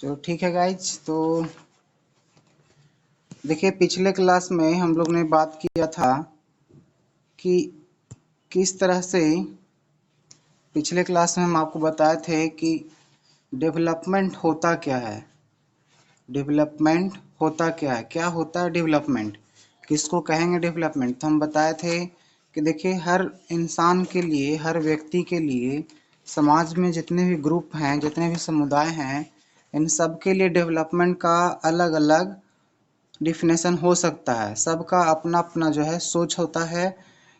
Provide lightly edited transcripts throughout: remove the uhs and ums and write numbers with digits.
तो ठीक है गाइज। तो देखिए, पिछले क्लास में हम लोग ने बात किया था कि किस तरह से पिछले क्लास में हम आपको बताए थे कि डेवलपमेंट होता क्या है। डेवलपमेंट होता क्या होता है डेवलपमेंट, किसको कहेंगे डेवलपमेंट। तो हम बताए थे कि देखिए, हर इंसान के लिए, हर व्यक्ति के लिए, समाज में जितने भी ग्रुप हैं, जितने भी समुदाय हैं, इन सब के लिए डेवलपमेंट का अलग अलग डिफिनेशन हो सकता है। सबका अपना अपना जो है सोच होता है,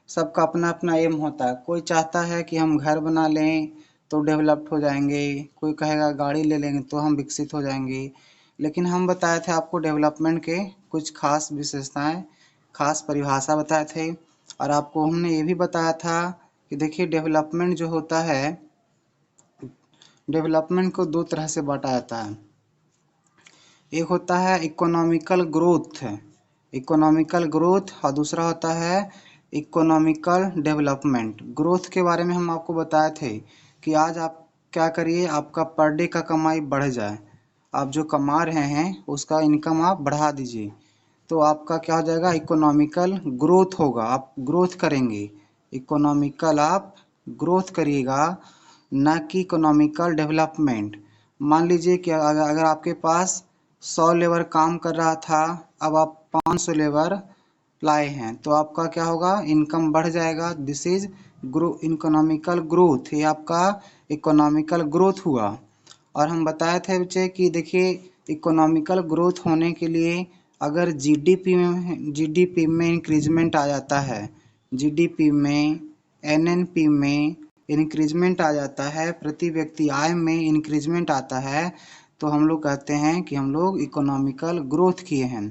सबका अपना अपना एम होता है। कोई चाहता है कि हम घर बना लें तो डेवलप्ड हो जाएंगे, कोई कहेगा गाड़ी ले लेंगे तो हम विकसित हो जाएंगे। लेकिन हम बताए थे आपको डेवलपमेंट के कुछ खास विशेषताएं, खास परिभाषा बताए थे। और आपको हमने ये भी बताया था कि देखिए, डेवलपमेंट जो होता है, डेवलपमेंट को दो तरह से बांटा जाता है। एक होता है इकोनॉमिकल ग्रोथ, इकोनॉमिकल ग्रोथ, और दूसरा होता है इकोनॉमिकल डेवलपमेंट। ग्रोथ के बारे में हम आपको बताए थे कि आज आप क्या करिए, आपका पर डे का कमाई बढ़ जाए, आप जो कमा रहे हैं उसका इनकम आप बढ़ा दीजिए, तो आपका क्या हो जाएगा, इकोनॉमिकल ग्रोथ होगा, आप ग्रोथ करेंगे। इकोनॉमिकल आप ग्रोथ करिएगा, ना कि इकोनॉमिकल डेवलपमेंट। मान लीजिए कि अगर आपके पास 100 लेबर काम कर रहा था, अब आप 500 लेबर लाए हैं, तो आपका क्या होगा, इनकम बढ़ जाएगा। दिस इज इकोनॉमिकल ग्रोथ, ये आपका इकोनॉमिकल ग्रोथ हुआ। और हम बताए थे बच्चे कि देखिए, इकोनॉमिकल ग्रोथ होने के लिए अगर जीडीपी में इंक्रीजमेंट आ जाता है, जीडीपी में, एनएनपी में इंक्रीजमेंट आ जाता है, प्रति व्यक्ति आय में इंक्रीजमेंट आता है, तो हम लोग कहते हैं कि हम लोग इकोनॉमिकल ग्रोथ किए हैं।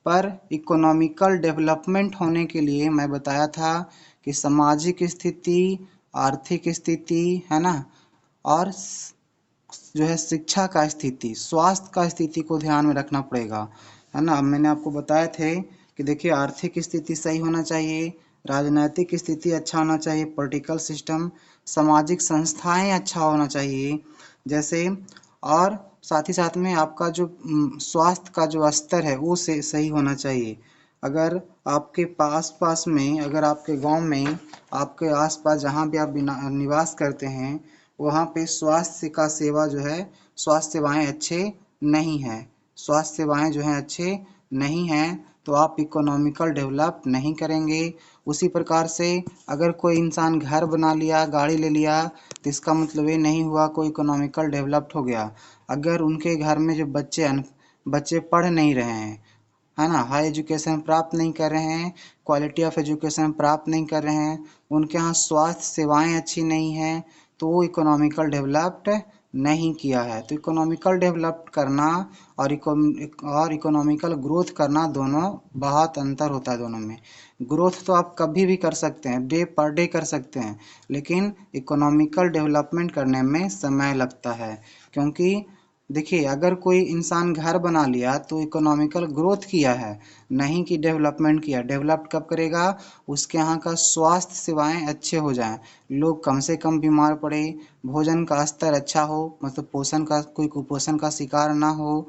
पर इकोनॉमिकल डेवलपमेंट होने के लिए मैं बताया था कि सामाजिक स्थिति, आर्थिक स्थिति है ना, और जो है शिक्षा का स्थिति, स्वास्थ्य का स्थिति को ध्यान में रखना पड़ेगा, है ना। मैंने आपको बताए थे कि देखिए, आर्थिक स्थिति सही होना चाहिए, राजनीतिक स्थिति अच्छा होना चाहिए, पॉलिटिकल सिस्टम, सामाजिक संस्थाएं अच्छा होना चाहिए जैसे, और साथ ही साथ में आपका जो स्वास्थ्य का जो स्तर है वो से सही होना चाहिए। अगर आपके पास में, अगर आपके गांव में, आपके आसपास जहां भी आप निवास करते हैं, वहाँ पे स्वास्थ्य का सेवा जो है, स्वास्थ्य सेवाएं अच्छे नहीं हैं, स्वास्थ्य सेवाएं जो हैं अच्छे नहीं हैं, तो आप इकोनॉमिकल डेवलप नहीं करेंगे। उसी प्रकार से अगर कोई इंसान घर बना लिया, गाड़ी ले लिया, तो इसका मतलब ये नहीं हुआ कोई इकोनॉमिकल डेवलप्ड हो गया। अगर उनके घर में जो बच्चे पढ़ नहीं रहे हैं, है ना, हाई एजुकेशन प्राप्त नहीं कर रहे हैं, क्वालिटी ऑफ एजुकेशन प्राप्त नहीं कर रहे हैं, उनके यहाँ स्वास्थ्य सेवाएं अच्छी नहीं हैं, तो वो इकोनॉमिकल डेवलप्ड नहीं किया है। तो इकोनॉमिकल डेवलप्ड करना और इकोनॉमिकल ग्रोथ करना, दोनों बहुत अंतर होता है दोनों में। ग्रोथ तो आप कभी भी कर सकते हैं, डे पर डे कर सकते हैं, लेकिन इकोनॉमिकल डेवलपमेंट करने में समय लगता है। क्योंकि देखिए, अगर कोई इंसान घर बना लिया तो इकोनॉमिकल ग्रोथ किया है, नहीं कि डेवलपमेंट किया। डेवलप्ड कब करेगा, उसके यहाँ का स्वास्थ्य सेवाएं अच्छे हो जाएं, लोग कम से कम बीमार पड़े, भोजन का स्तर अच्छा हो, मतलब पोषण का, कोई कुपोषण का शिकार ना हो,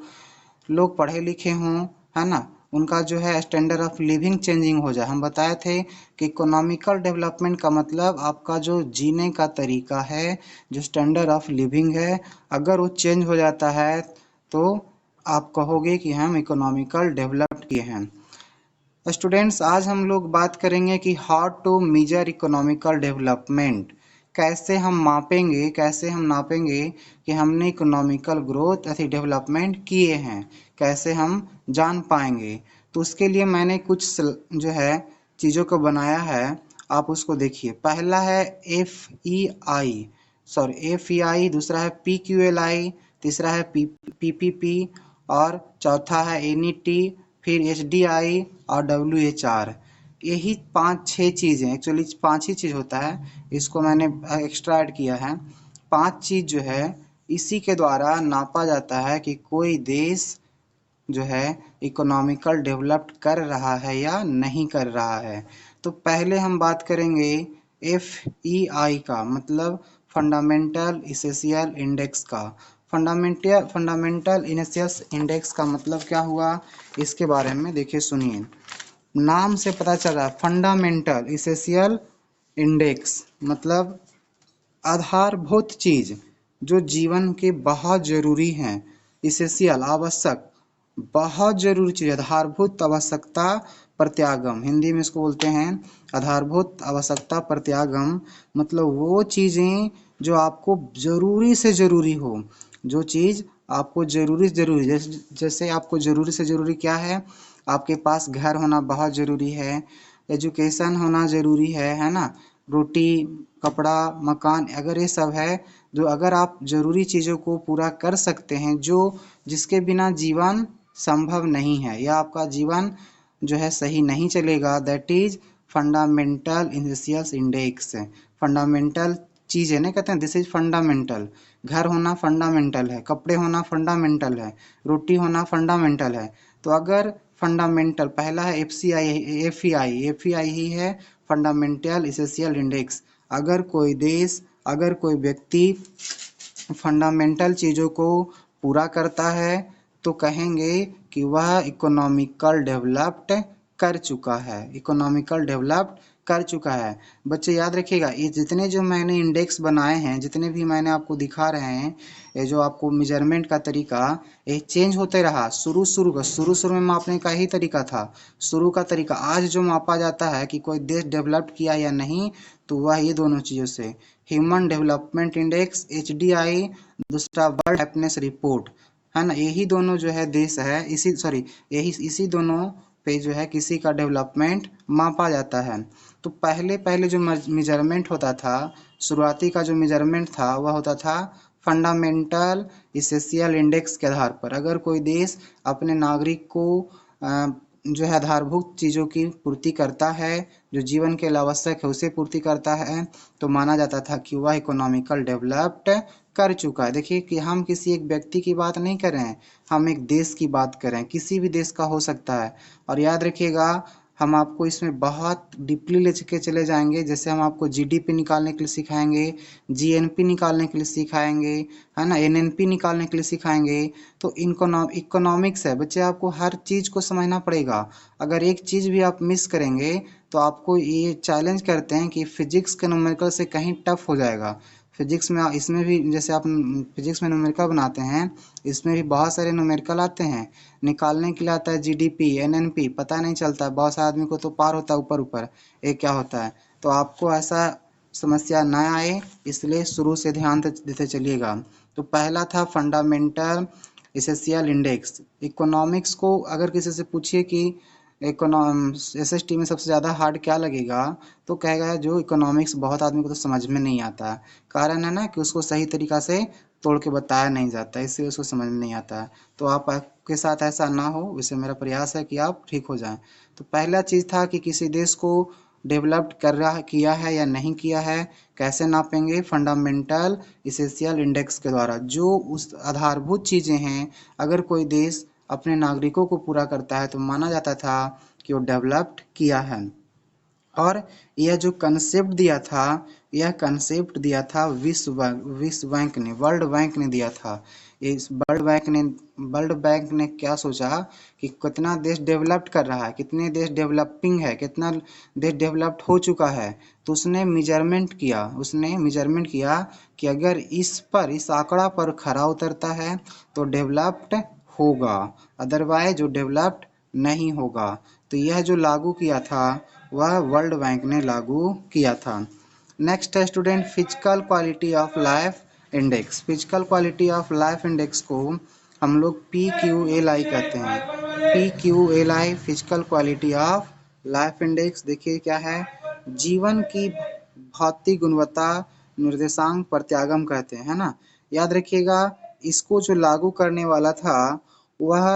लोग पढ़े लिखे हों, है ना, उनका जो है स्टैंडर्ड ऑफ लिविंग चेंजिंग हो जाए। हम बताए थे कि इकोनॉमिकल डेवलपमेंट का मतलब आपका जो जीने का तरीका है, जो स्टैंडर्ड ऑफ लिविंग है, अगर वो चेंज हो जाता है तो आप कहोगे कि हम इकोनॉमिकल डेवलप्ड किए हैं। स्टूडेंट्स, आज हम लोग बात करेंगे कि how to measure economical development, कैसे हम मापेंगे, कैसे हम नापेंगे कि हमने इकोनॉमिकल ग्रोथ अथी डेवलपमेंट किए हैं, कैसे हम जान पाएंगे। तो उसके लिए मैंने कुछ जो है चीज़ों को बनाया है, आप उसको देखिए। पहला है एफ ई आई, दूसरा है PQLI, तीसरा है PPP, और चौथा है NET, फिर HDI और WHR। यही 5-6 चीज़ें, एक्चुअली 5 ही चीज़ होता है, इसको मैंने एक्स्ट्रा ऐड किया है। 5 चीज़ जो है, इसी के द्वारा नापा जाता है कि कोई देश जो है इकोनॉमिकल डेवलप्ड कर रहा है या नहीं कर रहा है। तो पहले हम बात करेंगे FEI का, मतलब फंडामेंटल इसेंशियल इंडेक्स का। फंडामेंटल इनिशियस इंडेक्स का मतलब क्या हुआ, इसके बारे में देखिए सुनिए। नाम से पता चल रहा है फंडामेंटल इसेंशियल इंडेक्स मतलब आधारभूत चीज जो जीवन के बहुत जरूरी हैं, इसेंशियल आवश्यक, बहुत जरूरी चीज, आधारभूत आवश्यकता प्रत्यागम, हिंदी में इसको बोलते हैं आधारभूत आवश्यकता प्रत्यागम। मतलब वो चीजें जो आपको जरूरी से जरूरी हो, जो चीज आपको जरूरी से जरूरी, जैसे आपको जरूरी से जरूरी क्या है, आपके पास घर होना बहुत जरूरी है, एजुकेशन होना जरूरी है ना, रोटी कपड़ा मकान, अगर ये सब है जो अगर आप जरूरी चीज़ों को पूरा कर सकते हैं, जो जिसके बिना जीवन संभव नहीं है या आपका जीवन जो है सही नहीं चलेगा, that is fundamental initial index. Fundamental चीज़ है ना, कहते हैं दिस इज फंडामेंटल। घर होना फंडामेंटल है, कपड़े होना फंडामेंटल है, रोटी होना फंडामेंटल है। तो अगर फंडामेंटल पहला है एफ ई आई ही है फंडामेंटल इसेंशियल इंडेक्स। अगर कोई देश, अगर कोई व्यक्ति फंडामेंटल चीज़ों को पूरा करता है तो कहेंगे कि वह इकोनॉमिकल डेवलप्ड कर चुका है, इकोनॉमिकल डेवलप्ड कर चुका है। बच्चे याद रखिएगा, ये जितने जो मैंने इंडेक्स बनाए हैं, जितने भी मैंने आपको दिखा रहे हैं, ये जो आपको मेजरमेंट का तरीका ये चेंज होते रहा। शुरू में मापने का ही तरीका था, शुरू का तरीका। आज जो मापा जाता है कि कोई देश डेवलप्ड किया या नहीं, तो वह ये दोनों चीज़ों से, ह्यूमन डेवलपमेंट इंडेक्स HDI, दूसरा वर्ल्ड हैप्पीनेस रिपोर्ट, है ना। यही दोनों जो है देश है, इसी दोनों पे जो है किसी का डेवलपमेंट मापा जाता है। तो पहले पहले जो मेजरमेंट होता था, शुरुआती का जो मेजरमेंट था वह होता था फंडामेंटल इसेंशियल इंडेक्स के आधार पर। अगर कोई देश अपने नागरिक को जो है आधारभूत चीज़ों की पूर्ति करता है, जो जीवन के लिए आवश्यक है उसे पूर्ति करता है, तो माना जाता था कि वह इकोनॉमिकल डेवलप्ड कर चुका है। देखिए कि हम किसी एक व्यक्ति की बात नहीं कर रहे हैं, हम एक देश की बात कर रहे हैं, किसी भी देश का हो सकता है। और याद रखिएगा, हम आपको इसमें बहुत डीपली ले के चले जाएंगे। जैसे हम आपको GDP निकालने के लिए सिखाएंगे, GNP निकालने के लिए सिखाएंगे, है ना, NNP निकालने के लिए सिखाएंगे। तो इकोनॉमिक्स है बच्चे, आपको हर चीज़ को समझना पड़ेगा। अगर एक चीज़ भी आप मिस करेंगे तो आपको ये चैलेंज करते हैं कि फिजिक्स के न्यूमेरिकल से कहीं टफ हो जाएगा। फिजिक्स में इसमें भी जैसे आप फिजिक्स में न्यूमेरिकल बनाते हैं, इसमें भी बहुत सारे न्यूमेरिकल आते हैं, निकालने के लिए आता है GDP NNP, पता नहीं चलता, बहुत सारे आदमी को तो पार होता है ऊपर ऊपर ये क्या होता है। तो आपको ऐसा समस्या ना आए, इसलिए शुरू से ध्यान देते चलिएगा। तो पहला था फंडामेंटल इसेंशियल इंडेक्स। इकोनॉमिक्स को अगर किसी से पूछिए कि SST में सबसे ज़्यादा हार्ड क्या लगेगा, तो कहेगा जो इकोनॉमिक्स बहुत आदमी को तो समझ में नहीं आता। कारण है ना कि उसको सही तरीका से तोड़ के बताया नहीं जाता, इसलिए उसको समझ में नहीं आता है। तो आपके साथ ऐसा ना हो, इससे मेरा प्रयास है कि आप ठीक हो जाएं। तो पहला चीज़ था कि किसी देश को डेवलप्ड किया है या नहीं किया है, कैसे नापेंगे, फंडामेंटल इसेंशियल इंडेक्स के द्वारा। जो उस आधारभूत चीज़ें हैं, अगर कोई देश अपने नागरिकों को पूरा करता है तो माना जाता था कि वो डेवलप्ड किया है। और यह जो कंसेप्ट दिया था, यह कंसेप्ट दिया था विश्व बैंक ने, वर्ल्ड बैंक ने दिया था। इस वर्ल्ड बैंक ने क्या सोचा कि कितना देश डेवलप्ड कर रहा है, कितने देश डेवलपिंग है, कितना देश डेवलप्ड हो चुका है। तो उसने मेजरमेंट किया कि अगर इस आंकड़ा पर खरा उतरता है तो डेवलप्ड होगा, अदरवाइज जो डेवलप्ड नहीं होगा। तो यह जो लागू किया था वह वर्ल्ड बैंक ने लागू किया था। नेक्स्ट है student physical quality of life index. Physical quality of life index को हम लोग PQLI कहते हैं। PQLI physical quality of life index देखिए क्या है, जीवन की भौतिक गुणवत्ता निर्देशांक प्रत्यागम कहते हैं, है ना। याद रखिएगा, इसको जो लागू करने वाला था वह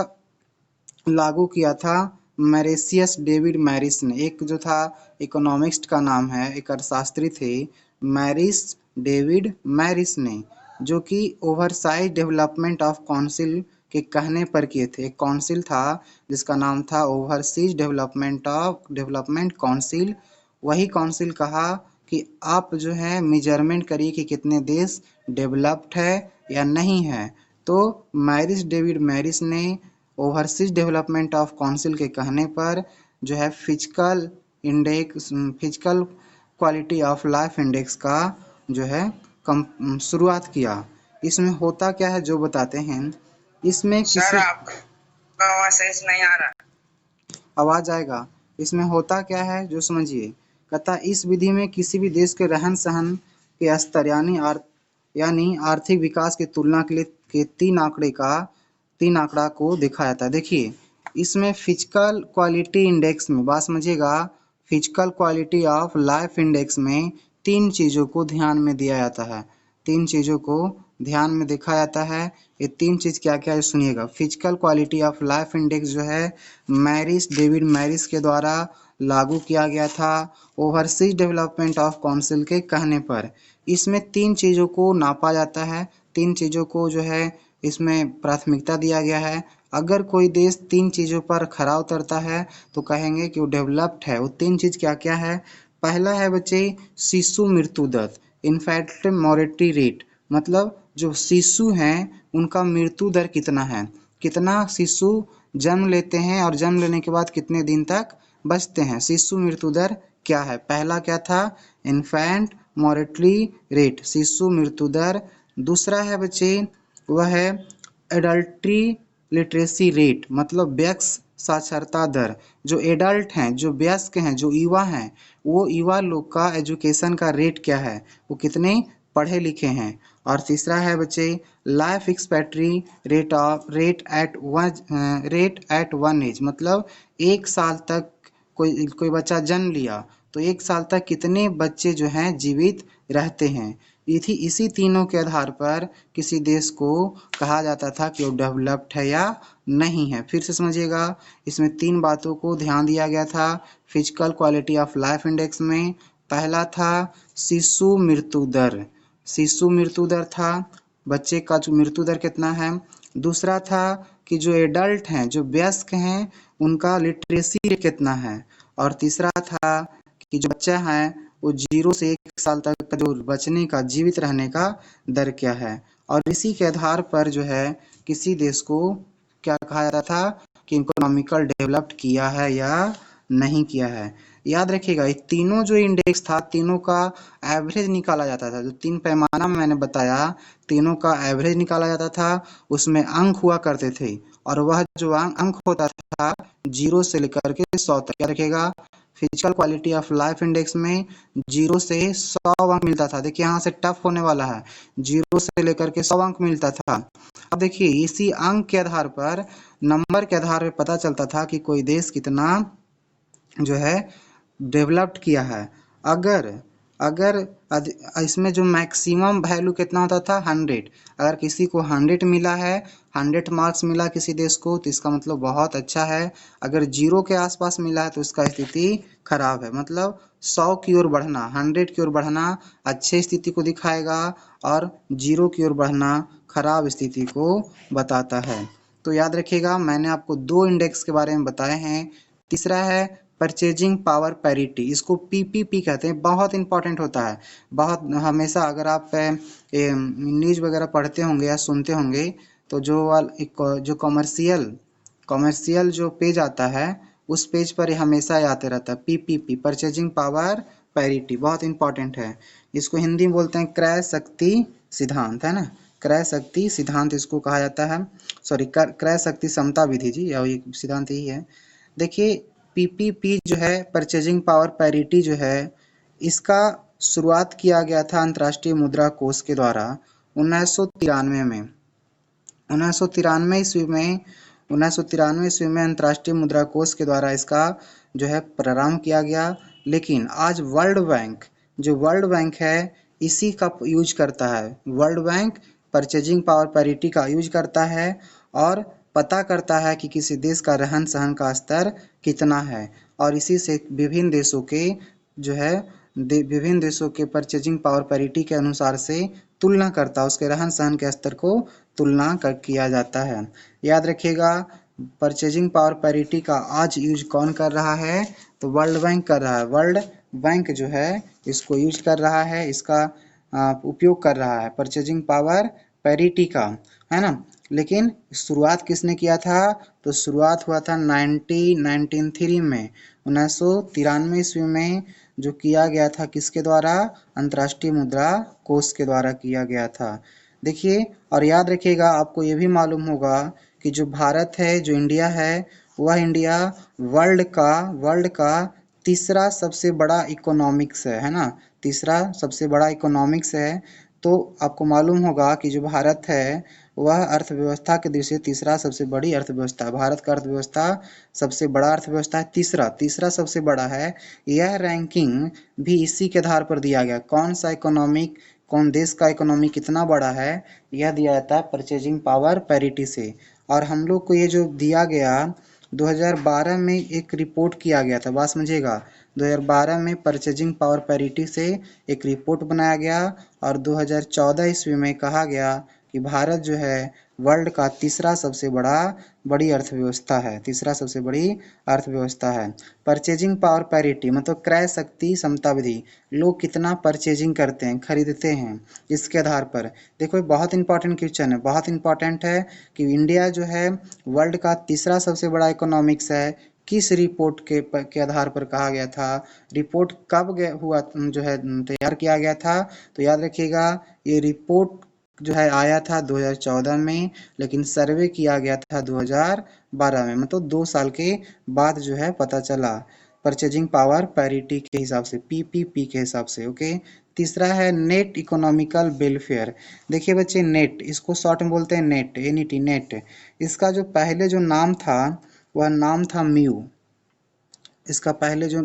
लागू किया था मैरेसियस डेविड मैरिस ने। एक जो था इकोनॉमिस्ट का नाम है, एक अर्थशास्त्री थे मैरिस डेविड मैरिस ने, जो कि ओवरसाइज डेवलपमेंट ऑफ काउंसिल के कहने पर किए थे। एक काउंसिल था जिसका नाम था ओवरसीज डेवलपमेंट काउंसिल। वही काउंसिल कहा कि आप जो है मेजरमेंट करिए कि कितने देश डेवलप्ड है या नहीं है। तो मैरिस डेविड मैरिस ने ओवरसीज डेवलपमेंट ऑफ काउंसिल के कहने पर जो है physical quality of life index का जो है शुरुआत किया। इसमें होता क्या है जो बताते हैं। इसमें सर आपका आवाज सही नहीं आ रहा। आवाज आएगा। इसमें होता क्या है जो समझिए। कहता इस विधि में किसी भी देश के रहन सहन के स्तर यानी आर्थिक विकास की तुलना के लिए के तीन आंकड़ा को देखा जाता है। देखिए इसमें फिजिकल क्वालिटी इंडेक्स में बात समझिएगा। Physical quality of life index में तीन चीज़ों को ध्यान में दिया जाता है। तीन चीज़ों को ध्यान में देखा जाता है। ये तीन चीज़ क्या क्या है सुनिएगा। Physical quality of life index जो है डेविड मैरिस के द्वारा लागू किया गया था ओवरसीज डेवलपमेंट ऑफ काउंसिल के कहने पर। इसमें तीन चीज़ों को नापा जाता है। तीन चीज़ों को जो है इसमें प्राथमिकता दिया गया है। अगर कोई देश तीन चीज़ों पर खरा उतरता है तो कहेंगे कि वो डेवलप्ड है। वो तीन चीज़ क्या क्या है। पहला है बच्चे शिशु मृत्यु दर, इन्फेंट मॉर्टेलिटी रेट, मतलब जो शिशु हैं उनका मृत्यु दर कितना है। कितना शिशु जन्म लेते हैं और जन्म लेने के बाद कितने दिन तक बचते हैं। शिशु मृत्यु दर क्या है। पहला क्या था इन्फेंट मॉर्टेलिटी रेट, शिशु मृत्यु दर। दूसरा है बच्चे वह है एडल्ट्री लिटरेसी रेट, मतलब वयस्क साक्षरता दर। जो एडल्ट हैं, जो वयस्क हैं, जो युवा हैं, वो युवा लोग का एजुकेशन का रेट क्या है, वो कितने पढ़े लिखे हैं। और तीसरा है बच्चे life expectancy rate at one age, मतलब एक साल तक कोई बच्चा जन्म लिया तो एक साल तक कितने बच्चे जो हैं जीवित रहते हैं। इसी तीनों के आधार पर किसी देश को कहा जाता था कि वो डेवलप्ड है या नहीं है। फिर से समझिएगा इसमें तीन बातों को ध्यान दिया गया था physical quality of life index में। पहला था शिशु मृत्यु दर, शिशु मृत्यु दर था, बच्चे का जो मृत्यु दर कितना है। दूसरा था कि जो एडल्ट हैं, जो वयस्क हैं, उनका लिटरेसी रेट कितना है। और तीसरा था कि जो बच्चा है वो 0 से 1 साल तक का जो बचने का जीवित रहने का दर क्या है। और इसी के आधार पर जो है किसी देश को क्या कहा जाता था कि इकोनॉमिकल डेवलप्ड किया है या नहीं किया है। याद रखिएगा ये तीनों जो इंडेक्स था तीनों का एवरेज निकाला जाता था। जो तीन पैमाना मैंने बताया तीनों का एवरेज निकाला जाता था। उसमें अंक हुआ करते थे और वह जो अंक होता था 0 से लेकर के 100 तक। क्या रखेगा physical quality of life index में 0 से 100 अंक मिलता था। देखिए यहाँ से टफ होने वाला है। 0 से लेकर के 100 अंक मिलता था। अब देखिए इसी अंक के आधार पर नंबर के आधार पर पता चलता था कि कोई देश कितना जो है डेवलप्ड किया है। अगर अगर इसमें जो मैक्सिमम वैल्यू कितना होता था 100। अगर किसी को 100 मिला है, 100 मार्क्स मिला किसी देश को तो इसका मतलब बहुत अच्छा है। अगर 0 के आसपास मिला है तो इसका स्थिति खराब है। मतलब 100 की ओर बढ़ना, 100 की ओर बढ़ना अच्छे स्थिति को दिखाएगा और 0 की ओर बढ़ना खराब स्थिति को बताता है। तो याद रखिएगा मैंने आपको 2 इंडेक्स के बारे में बताए हैं। तीसरा है परचेजिंग पावर पैरिटी, इसको पीपीपी कहते हैं। बहुत इंपॉर्टेंट होता है। बहुत हमेशा अगर आप न्यूज़ वगैरह पढ़ते होंगे या सुनते होंगे तो जो कॉमर्शियल जो पेज आता है उस पेज पर हमेशा आते रहता है पीपीपी, परचेजिंग पावर पैरिटी। बहुत इंपॉर्टेंट है। इसको हिंदी में बोलते हैं क्रय शक्ति सिद्धांत, है ना। क्रय शक्ति सिद्धांत इसको कहा जाता है। सॉरी, क्रय शक्ति समता विधि जी, या ये सिद्धांत यही है। देखिए पीपीपी जो है परचेजिंग पावर पैरिटी जो है इसका शुरुआत किया गया था अंतर्राष्ट्रीय मुद्रा कोष के द्वारा 1993 में। 1993 ईस्वी में अंतर्राष्ट्रीय मुद्रा कोष के द्वारा इसका जो है प्रारंभ किया गया। लेकिन आज वर्ल्ड बैंक है इसी का यूज करता है। World bank purchasing power parity का यूज करता है और पता करता है कि किसी देश का रहन सहन का स्तर कितना है और इसी से विभिन्न देशों के परचेजिंग पावर पैरिटी के अनुसार से तुलना करता, उसके रहन सहन के स्तर को तुलना किया जाता है। याद रखिएगा परचेजिंग पावर पैरिटी का आज यूज कौन कर रहा है तो वर्ल्ड बैंक कर रहा है। वर्ल्ड बैंक जो है इसको यूज कर रहा है, इसका उपयोग कर रहा है परचेजिंग पावर पैरिटी का, है ना। लेकिन शुरुआत किसने किया था, तो शुरुआत हुआ था 1993 में, 1993 ईस्वी में जो किया गया था, किसके द्वारा, अंतर्राष्ट्रीय मुद्रा कोष के द्वारा किया गया था। देखिए और याद रखिएगा, आपको ये भी मालूम होगा कि जो भारत है, जो इंडिया है, वह इंडिया वर्ल्ड का तीसरा सबसे बड़ा इकोनॉमिक्स है ना, तीसरा सबसे बड़ा इकोनॉमिक्स है। तो आपको मालूम होगा कि जो भारत है वह अर्थव्यवस्था की दृष्टि से तीसरा सबसे बड़ी अर्थव्यवस्था, भारत का अर्थव्यवस्था सबसे बड़ा अर्थव्यवस्था है, तीसरा तीसरा सबसे बड़ा है। यह रैंकिंग भी इसी के आधार पर दिया गया, कौन देश का इकोनॉमी कितना बड़ा है, यह दिया जाता है परचेजिंग पावर पैरिटी से। और हम लोग को ये जो दिया गया 2012 में एक रिपोर्ट किया गया था, बात समझिएगा, 2012 में परचेजिंग पावर पैरिटी से एक रिपोर्ट बनाया गया और 2014 ईस्वी में कहा गया कि भारत जो है वर्ल्ड का बड़ी अर्थव्यवस्था है, तीसरा सबसे बड़ी अर्थव्यवस्था है। परचेजिंग पावर पैरिटी मतलब क्रय शक्ति समता विधि, लोग कितना परचेजिंग करते हैं, खरीदते हैं, इसके आधार पर। देखो ये बहुत इंपॉर्टेंट क्वेश्चन है, बहुत इंपॉर्टेंट है कि इंडिया जो है वर्ल्ड का तीसरा सबसे बड़ा इकोनॉमिक्स है, किस रिपोर्ट के आधार पर कहा गया था, रिपोर्ट कब हुआ जो है तैयार किया गया था, तो याद रखिएगा ये रिपोर्ट जो है आया था 2014 में, लेकिन सर्वे किया गया था 2012 में, मतलब 2 साल के बाद जो है पता चला, परचेजिंग पावर पैरिटी के हिसाब से, पीपीपी के हिसाब से। ओके, तीसरा है नेट इकोनॉमिकल वेलफेयर। देखिए बच्चे, नेट, इसको शॉर्ट में बोलते हैं नेट, एनईटी नेट। इसका जो पहले जो नाम था वह नाम था म्यू, इसका पहले जो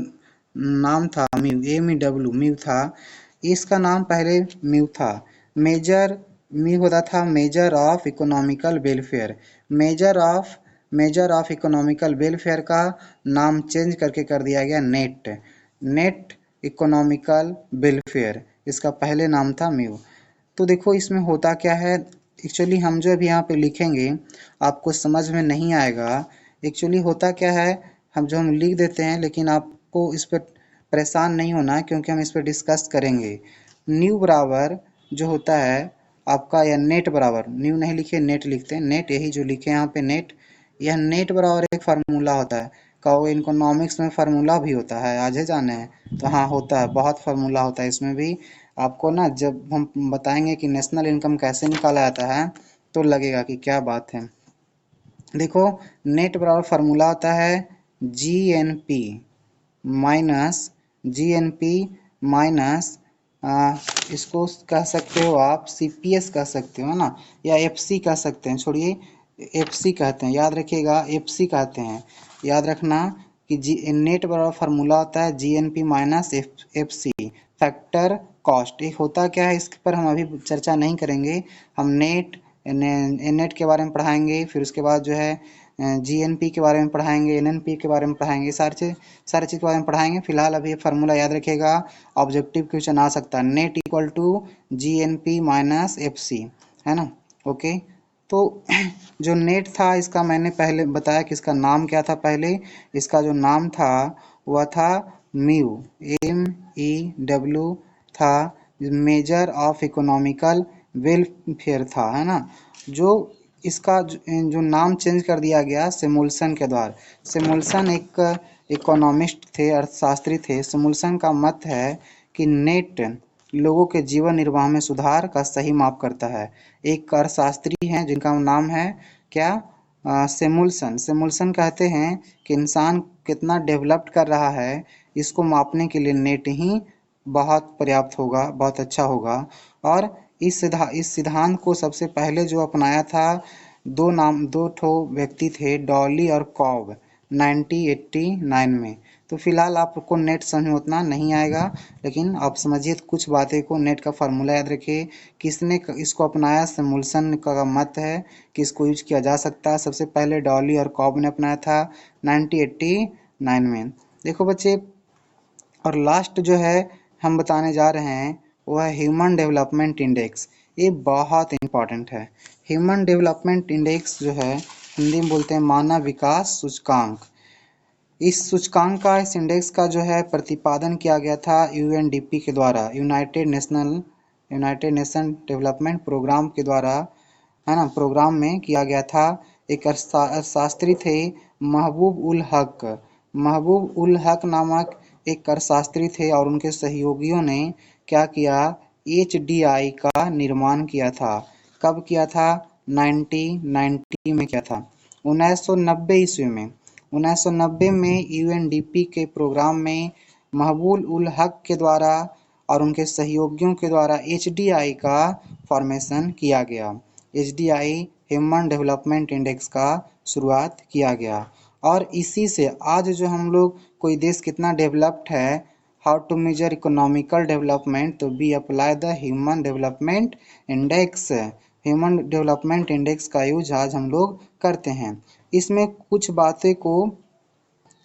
नाम था म्यू, म्यू था, इसका नाम पहले म्यू था। म्यू होता था measure of economical welfare, measure of economical welfare का नाम चेंज करके कर दिया गया नेट इकोनॉमिकल वेलफेयर, इसका पहले नाम था म्यू। तो देखो इसमें होता क्या है, एक्चुअली हम जो अभी यहाँ पे लिखेंगे आपको समझ में नहीं आएगा। एक्चुअली होता क्या है, हम लिख देते हैं, लेकिन आपको इस पर परेशान नहीं होना है, क्योंकि हम इस पर डिस्कस करेंगे। न्यू बराबर जो होता है आपका, या नेट बराबर, न्यू नहीं लिखे नेट लिखते हैं, नेट यही जो लिखे यहाँ पे नेट, यह नेट बराबर एक फार्मूला होता है। कहोगे इकोनॉमिक्स में फार्मूला भी होता है, आज ही जाने हैं, तो हाँ होता है, बहुत फार्मूला होता है इसमें भी। आपको ना जब हम बताएंगे कि नेशनल इनकम कैसे निकाला जाता है तो लगेगा कि क्या बात है। देखो नेट बराबर फार्मूला होता है जीएनपी माइनस इसको कह सकते हो आप सीपीएस कह सकते हो, है ना, या एफसी कह सकते हैं, छोड़िए एफसी कहते हैं, याद रखिएगा एफसी कहते हैं। याद रखना कि नेट बराबर फार्मूला होता है GNP minus FC, factor cost. एक होता क्या है, इस पर हम अभी चर्चा नहीं करेंगे, हम नेट के बारे में पढ़ाएंगे, फिर उसके बाद जो है जीएनपी के बारे में पढ़ाएंगे, एनएनपी के बारे में पढ़ाएंगे, सारी चीज़ के बारे में पढ़ाएंगे। फिलहाल अभी ये फार्मूला याद रखिएगा, ऑब्जेक्टिव क्वेश्चन आ सकता है, net equal to GNP minus FC, है ना। ओके, तो जो नेट था इसका मैंने पहले बताया कि इसका नाम क्या था, पहले इसका जो नाम था वह था म्यू, MEW था, मेजर ऑफ इकोनॉमिकल वेलफेयर था, है ना। जो इसका जो नाम चेंज कर दिया गया सेमुल्सन के द्वारा। सेमुल्सन एक इकोनॉमिस्ट थे, अर्थशास्त्री थे। सेमुल्सन का मत है कि नेट लोगों के जीवन निर्वाह में सुधार का सही माप करता है। एक अर्थशास्त्री हैं जिनका नाम है क्या, सेमुल्सन कहते हैं कि इंसान कितना डेवलप्ड कर रहा है इसको मापने के लिए नेट ही बहुत पर्याप्त होगा, बहुत अच्छा होगा। और इस सिद्धांत को सबसे पहले जो अपनाया था दो ठो व्यक्ति थे, डॉली और कॉब, 1989 में। तो फिलहाल आपको नेट समझ में उतना नहीं आएगा, लेकिन आप समझिए कुछ बातें को, नेट का फार्मूला याद रखिए। किसने इसको अपनाया, सेमुल्सन का मत है कि इसको यूज किया जा सकता है। सबसे पहले डॉली और कॉब ने अपनाया था 1989 में। देखो बच्चे, और लास्ट जो है हम बताने जा रहे हैं वो है ह्यूमन डेवलपमेंट इंडेक्स। ये बहुत इंपॉर्टेंट है। ह्यूमन डेवलपमेंट इंडेक्स जो है हिंदी में बोलते हैं मानव विकास सूचकांक। इस इंडेक्स का जो है प्रतिपादन किया गया था यूएनडीपी के द्वारा, united national united nation development programme के द्वारा, है ना, प्रोग्राम में किया गया था। एक अर्थशास्त्री थे महबूब उल हक। महबूब उल हक नामक एक अर्थशास्त्री थे और उनके सहयोगियों ने क्या किया, HDI का निर्माण किया था। कब किया था, 1990 में किया था, 1990 ईस्वी में। 1990 में UNDP के प्रोग्राम में महबूब उल हक के द्वारा और उनके सहयोगियों के द्वारा HDI का फॉर्मेशन किया गया। HDI ह्यूमन डेवलपमेंट इंडेक्स का शुरुआत किया गया और इसी से आज जो हम लोग कोई देश कितना डेवलप्ड है, how to measure economical development, तो be apply the human development index. Human development index का यूज आज हम लोग करते हैं। इसमें कुछ बातें को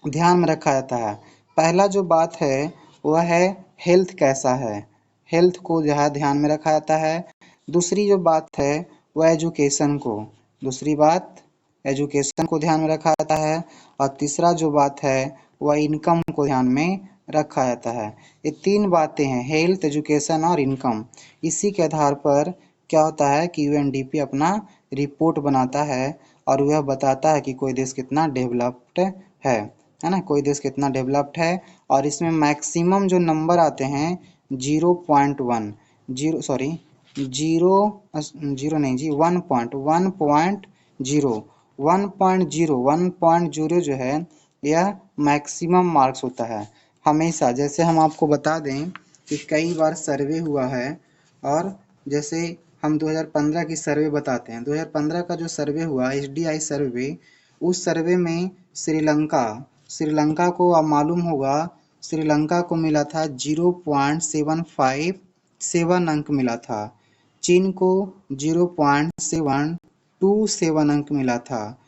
ध्यान में रखा जाता है। पहला जो बात है वह है हेल्थ कैसा है, हेल्थ को जो है ध्यान में रखा जाता है। दूसरी जो बात है वह एजुकेशन को, दूसरी बात एजुकेशन को ध्यान में रखा जाता है। और तीसरा जो बात है वह इनकम को ध्यान में रखा जाता है। ये तीन बातें हैं, हेल्थ, एजुकेशन और इनकम। इसी के आधार पर क्या होता है कि UNDP अपना रिपोर्ट बनाता है और वह बताता है कि कोई देश कितना डेवलप्ड है ना, कोई देश कितना डेवलप्ड है। और इसमें मैक्सिमम जो नंबर आते हैं 0.1, जीरो सॉरी जीरो जीरो नहीं जी 1.0 जो है यह मैक्सिमम मार्क्स होता है हमेशा। जैसे हम आपको बता दें कि कई बार सर्वे हुआ है और जैसे हम 2015 की सर्वे बताते हैं, 2015 का जो सर्वे हुआ HDI सर्वे, उस सर्वे में श्रीलंका को अब मालूम होगा, श्रीलंका को मिला था 0.757 अंक मिला था। चीन को 0.727 अंक मिला था।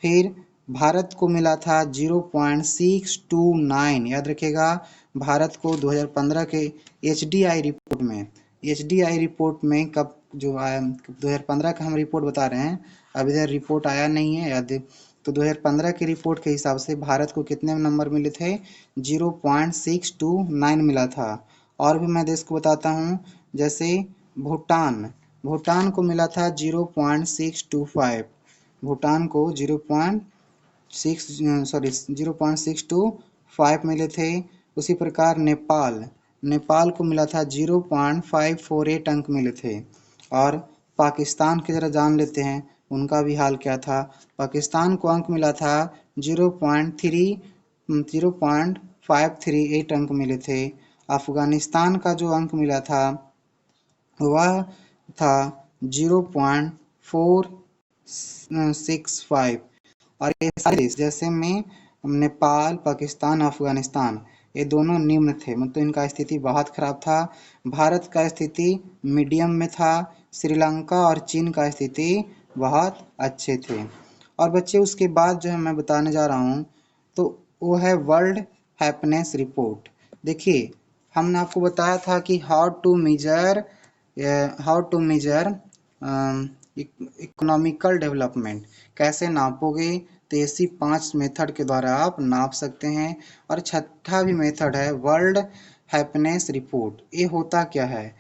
फिर भारत को मिला था 0.629। याद रखिएगा, भारत को 2015 के HDI रिपोर्ट में कब जो आया, 2015 का हम रिपोर्ट बता रहे हैं, अब इधर रिपोर्ट आया नहीं है याद। तो 2015 की रिपोर्ट के हिसाब से भारत को कितने नंबर मिले थे, 0.629 मिला था। और भी मैं देश को बताता हूँ, जैसे भूटान को मिला था 0.625, भूटान को 0.625 मिले थे। उसी प्रकार नेपाल को मिला था 0.548 अंक मिले थे। और पाकिस्तान की जरा जान लेते हैं उनका भी हाल क्या था। पाकिस्तान को अंक मिला था 0.538 अंक मिले थे। अफगानिस्तान का जो अंक मिला था वह था 0.465। और ये सारे देश जैसे में नेपाल, पाकिस्तान, अफगानिस्तान, ये दोनों निम्न थे, मतलब इनका स्थिति बहुत खराब था। भारत का स्थिति मीडियम में था। श्रीलंका और चीन का स्थिति बहुत अच्छे थे। और बच्चे उसके बाद जो है मैं बताने जा रहा हूँ तो वो है वर्ल्ड हैप्पीनेस रिपोर्ट। देखिए, हमने आपको बताया था कि how to measure economical development, कैसे नापोगे, तो ऐसी 5 मेथड के द्वारा आप नाप सकते हैं। और छठा भी मेथड है वर्ल्ड हैप्पीनेस रिपोर्ट। ये होता क्या है,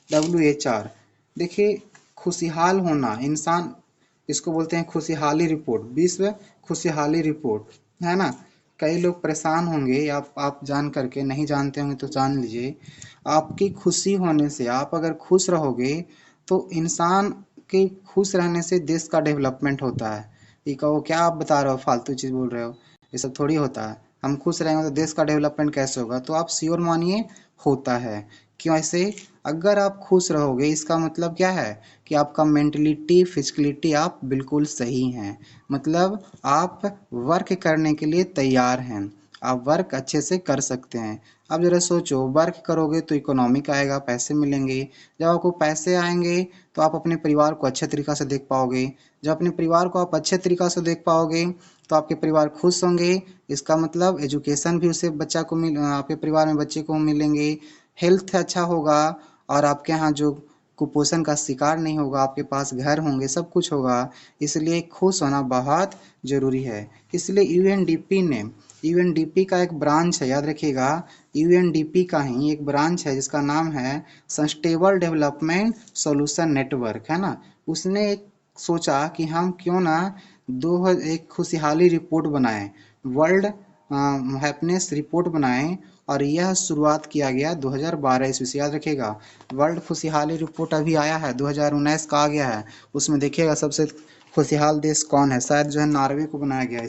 WHR। देखिए, खुशहाल होना, इंसान, इसको बोलते हैं खुशहाली रिपोर्ट, विश्व खुशहाली रिपोर्ट, है ना। कई लोग परेशान होंगे, आप जान करके, नहीं जानते होंगे तो जान लीजिए। आपकी खुशी होने से, आप अगर खुश रहोगे तो इंसान के खुश रहने से देश का डेवलपमेंट होता है। ये कहो क्या आप बता रहे हो, फालतू चीज़ बोल रहे हो, ये सब थोड़ी होता है। हम खुश रहेंगे तो देश का डेवलपमेंट कैसे होगा, तो आप श्योर मानिए होता है। क्यों ऐसे, अगर आप खुश रहोगे इसका मतलब क्या है कि आपका मेंटलिटी, फिजिकलिटी आप बिल्कुल सही हैं, मतलब आप वर्क करने के लिए तैयार हैं, आप वर्क अच्छे से कर सकते हैं। अब जरा सोचो, वर्क करोगे तो इकोनॉमिक आएगा, पैसे मिलेंगे। जब आपको पैसे आएंगे तो आप अपने परिवार को अच्छे तरीक़ा से देख पाओगे। जब अपने परिवार को आप अच्छे तरीक़ा से देख पाओगे तो आपके परिवार खुश होंगे। इसका मतलब एजुकेशन भी उसे बच्चा को आपके परिवार में बच्चे को मिलेंगे। हेल्थ अच्छा होगा और आपके यहाँ जो कुपोषण का शिकार नहीं होगा, आपके पास घर होंगे, सब कुछ होगा। इसलिए खुश होना बहुत ज़रूरी है। इसलिए UNDP ने यूएनडीपी का एक ब्रांच है, याद रखिएगा, यूएनडीपी का ही एक ब्रांच है जिसका नाम है सस्टेनेबल डेवलपमेंट सॉल्यूशन नेटवर्क, है ना। उसने एक सोचा कि हम क्यों ना एक खुशहाली रिपोर्ट बनाएं, वर्ल्ड हैप्पीनेस रिपोर्ट बनाएं, और यह शुरुआत किया गया 2012 ईस्वी से, याद रखिएगा। वर्ल्ड खुशहाली रिपोर्ट अभी आया है 2019 का आ गया है, उसमें देखिएगा सबसे खुशहाल देश कौन है, शायद जो है नॉर्वे को बनाया गया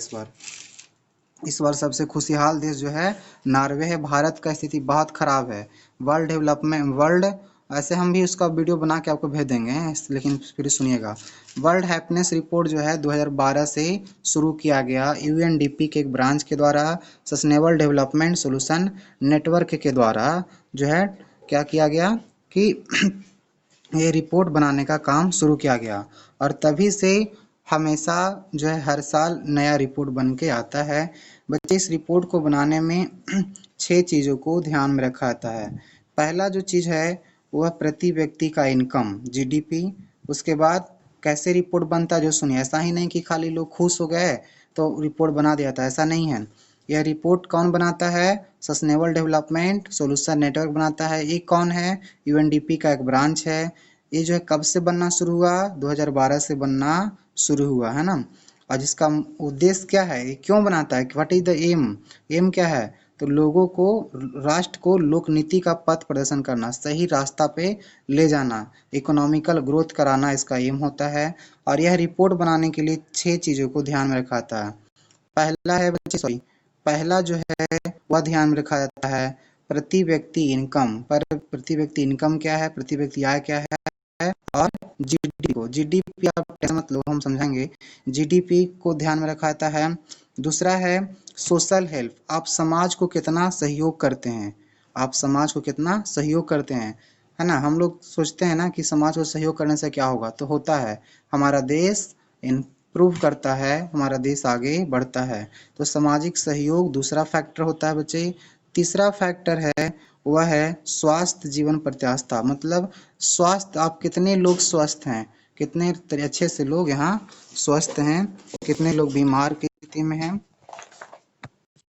इस बार सबसे खुशहाल देश जो है नॉर्वे है। भारत का स्थिति बहुत खराब है। वर्ल्ड ऐसे हम भी उसका वीडियो बना के आपको भेज देंगे, लेकिन फिर सुनिएगा। वर्ल्ड हैप्पीनेस रिपोर्ट जो है 2012 से शुरू किया गया यूएनडीपी के एक ब्रांच के द्वारा, सस्टेनेबल डेवलपमेंट सॉल्यूशन नेटवर्क के द्वारा जो है क्या किया गया कि ये रिपोर्ट बनाने का काम शुरू किया गया, और तभी से हमेशा जो है हर साल नया रिपोर्ट बन के आता है। बच्चे इस रिपोर्ट को बनाने में 6 चीज़ों को ध्यान में रखा जाता है। पहला जो चीज़ है वह प्रति व्यक्ति का इनकम, जीडीपी। उसके बाद कैसे रिपोर्ट बनता है जो सुनिए, ऐसा ही नहीं कि खाली लोग खुश हो गए तो रिपोर्ट बना दिया था, ऐसा नहीं है। यह रिपोर्ट कौन बनाता है? सस्टेनेबल डेवलपमेंट सॉल्यूशन नेटवर्क बनाता है। ये कौन है? यूएनडीपी का एक ब्रांच है। ये जो है कब से बनना शुरू हुआ? 2012 से बनना शुरू हुआ, है ना। और जिसका उद्देश्य क्या है, ये क्यों बनाता है, what is the aim, aim क्या है? तो लोगों को, राष्ट्र को लोक नीति का पथ प्रदर्शन करना, सही रास्ता पे ले जाना, इकोनॉमिकल ग्रोथ कराना इसका एम होता है। और यह रिपोर्ट बनाने के लिए 6 चीज़ों को ध्यान में रखा जाता है। पहला है बच्चे, सॉरी, पहला जो है वह ध्यान में रखा जाता है प्रति व्यक्ति इनकम। पर प्रति व्यक्ति इनकम क्या है, प्रति व्यक्ति आय क्या है, और जीडीपी को, जीडीपी आप मतलब हम समझाएंगे, जीडीपी को ध्यान में रखा जाता है। दूसरा है सोशल हेल्प, आप समाज को कितना सहयोग करते हैं, आप समाज को कितना सहयोग करते हैं, है ना। हम लोग सोचते हैं ना कि समाज को सहयोग करने से क्या होगा, तो होता है हमारा देश इम्प्रूव करता है, हमारा देश आगे बढ़ता है। तो सामाजिक सहयोग दूसरा फैक्टर होता है बच्चे। तीसरा फैक्टर है वह है स्वास्थ्य जीवन प्रत्याशा, मतलब स्वास्थ्य, आप कितने लोग स्वस्थ हैं, कितने अच्छे से लोग यहाँ स्वस्थ हैं, कितने लोग बीमार की स्थिति में हैं,